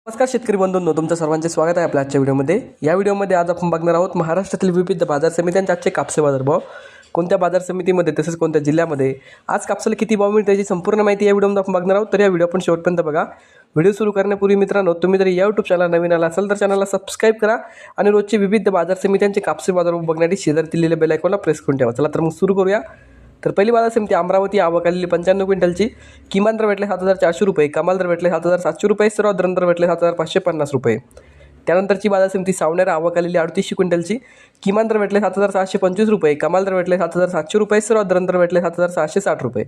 नमस्कार शेतकरी बंधूंनो, तुमचं सर्वांचे स्वागत आहे आपल्या आजच्या व्हिडिओमध्ये। या व्हिडिओमध्ये आज आपण बघणार आहोत महाराष्ट्रातील विविध बाजार समित्यांचे आजचे कापसे बाजारभाव, कोणत्या बाजार समितीमध्ये तसेच कोणत्या जिल्ह्यामध्ये आज कापसाला किती भाव मिळते याची संपूर्ण माहिती या व्हिडिओमध्ये आपण बघणार आहोत। तर या व्हिडिओ आपण शेवटपर्यंत बघा। व्हिडिओ सुरू करण्यापूर्वी मित्रांनो, तुम्ही जर या यूट्यूब चॅनल नवीन आला असाल तर चॅनलला सबस्क्राइब करा आणि रोजचे विविध बाजार समित्यांचे कापसे बाजारभाव बघण्यासाठी शेजारी दिलेल्या बेल आयकॉनला प्रेस करून ठेवा। चला तर मग सुरू करूया। तर पहिली बाजार समिती अमरावती, आवक आलेली 95 क्विंटलची, किमान दर भेटले 7400 रुपये, कमाल दर भेटले 7700 रुपये, सर्वात दर भेटले 7550 रुपये। त्यानंतरची बाजार समिती सावनेर, आवक आलेली 3800 क्विंटलची, किमान दर भेटले 7625 रुपये, कमाल दर भेटले 7700 रुपये, सर्वात दर भेटले 7660 रुपये।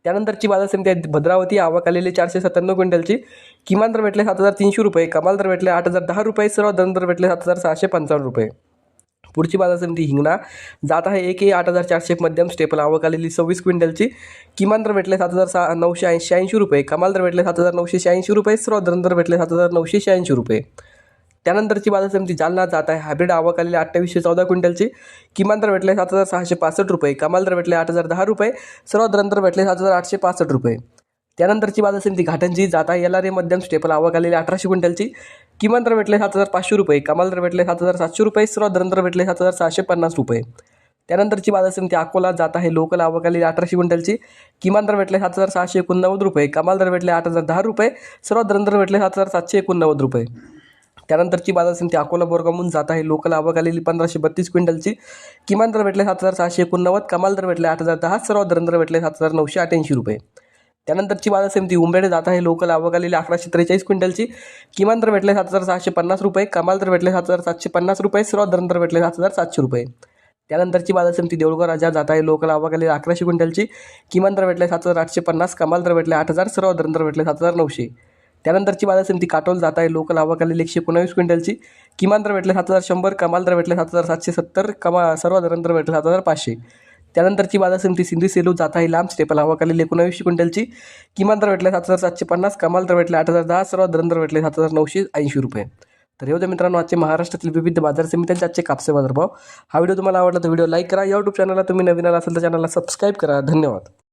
त्यानंतरची बाजार समिती आहे भद्रावती, आवक आलेली 497 क्विंटलची, किमान दर भेटले 7300 रुपये, कमाल दर भेटले 8010 रुपये, सर्वात दर भेटले 7655 रुपये। पुढची बाजार समिती हिंगणा, जात आहे 8400 मध्यम स्टेपल, आवक आलेली 26 क्विंटलची, किमान दर भेटले 7980 रुपये, कमाल दर भेटले 7986 रुपये, सर्वात दर भेटले 7986 रुपये। त्यानंतरची बाजार समिती जालना, जात आहे हायब्रिड, आवक आलेली 2814 क्विंटलची, किमान दर भेटले 7665 रुपये, कमाल दर भेटले 8010 रुपये, सर्वात दर भेटले 7865 रुपये। त्यानंतरची बाजार समिती घाटंजी, जात आहे LRA मध्यम स्टेपल, आवक आलेली 1800 क्विंटलची, किमान दर भेटले 7500 रुपये, कमाल दर भेटले 7700 रुपये, सर्वात दर भेटले 7650 रुपये। त्यानंतरची बाजार समिती अकोला, जात आहे लोकल, आवक आलेली 1800 क्विंटलची, किमान दर भेटले 7689 रुपये, कमाल दर भेटले 8010 रुपये, सर्वात दर भेटले 7789 रुपये। त्यानंतरची बाजार समिती अकोला बोरगामून, जात आहे लोकल, आवक आलेली 1532 क्विंटलची, किमान दर भेटले 7689, कमाल दर भेटले 8010, सर्वात दर भेटले 7988 रुपये। त्यानंतरची बाजार समिती उंबेड, जात आहे लोकल, आवक आलेली 1143 क्विंटलची, किमान दर भेटले 7650 रुपये, कमाल दर भेटले 7750 रुपये, सर्वात दर भेटले 7700 रुपये। त्यानंतरची बाजार समिती देऊळगाव राजा, जात आहे लोकल, आवक आलेली 1100 क्विंटलची, किमान दर भेटले 7850, कमाल दर भेटले 8000, सर्वात दर भेटले 7900। त्यानंतरची बाजार समिती काटोल, जात आहे लोकल, आवक आलेली 119 क्विंटलची, किमान दर भेटले 7100, कमाल दर भेटले 7770, सर्वात दर भेटले 7500। त्यानंतरची बाजार समिती सिंधी सेलू, जात आहे लांब स्टेपल, आवक आलेली 1900 क्विंटलची, किमान दर भेटले 7750, कमाल दर भेटले 8010, सर्वात दर भेटले 7980 रुपये। तर हे होते मित्रांनो आजचे महाराष्ट्रातील विविध बाजार समित्यांचे आजचे कापसे बाजारभाव। हा व्हिडिओ तुम्हाला आवडला तर व्हिडिओ लाईक करा। यूट्यूब चॅनलला तुम्ही नवीन आला असेल तर चॅनलला सबस्क्राईब करा। धन्यवाद।